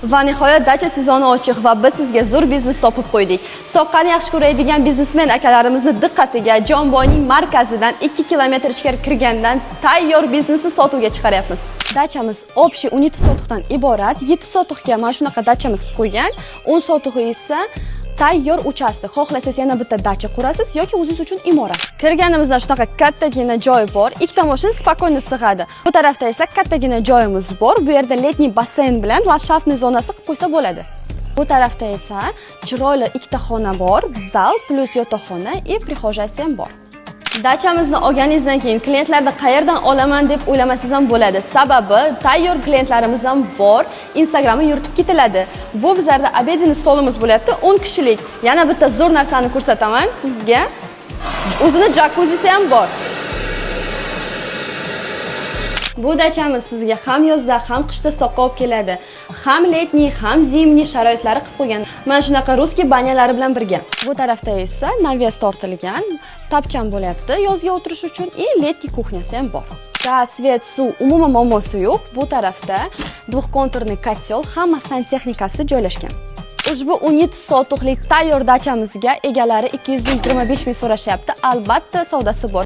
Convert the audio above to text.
Va nihoyat dacha sezoni ochiq va biz sizga zo'r biznes topib qo'ydik. Soqqani yaxshi ko'radigan biznesmen akalarimizni diqqatiga Jonboyning markazidan 2 kilometr ichkari kirgandan tayyor biznesni sotuvga chiqaryapmiz. Dachamiz общий unit sotuqdan iborat. 7 sotuqga mana shunaqa dachamiz qo'ygan. 10 sotuqi esa tayyor uchastka. Xohlasangiz yana bitta dacha qurasiz yoki o'zingiz uchun imorat. Kirganimizda shunaqa kattagina joy bor. Ikkita mashina spokойно sig'adi. Bu tarafda esa kattagina joyimiz bor. Bu yerda letniy basseyn bilan landshaftniy zonasi qilib qo'ysa bo'ladi. Bu tarafda esa chiroyli ikkita xona bor, zal plus yotoqxona va prixojaysi ham bor. Dachamizni olganingizdan keyin klientlarni qayerdan olaman deb o'ylamasangiz ham bo'ladi. Sababi tayyor klientlarimiz ham bor. Instagramni yuritib ketiladi. Bu bizlarda obedeniy stolimiz bo'lyapti, 10 kishilik. Yana bitta zo'r narsani ko'rsataman sizga. O'zini jakuzzisi ham bor. Bu dachamiz sizga ham yozda, ham qishda soqqa olib keladi. Ham letniy, ham zimniy sharoitlari qilib qo'ygan. Mana shunaqa ruskiy banyalari bilan birga. Bu tarafda esa naves tortilgan, tapcham bo'lyapti yozga o'tirish uchun va letniy kuxnyasi ham bor. Gaz, svet, suv, umuman muammosi yo'q. Bu tarafda двухконтурный kotel, hamma santexnikasi joylashgan. Ushbu 17 sotuqlik tayyor dachamizga egalari 225 ming so'rashyapti. Albatta savdosi bor.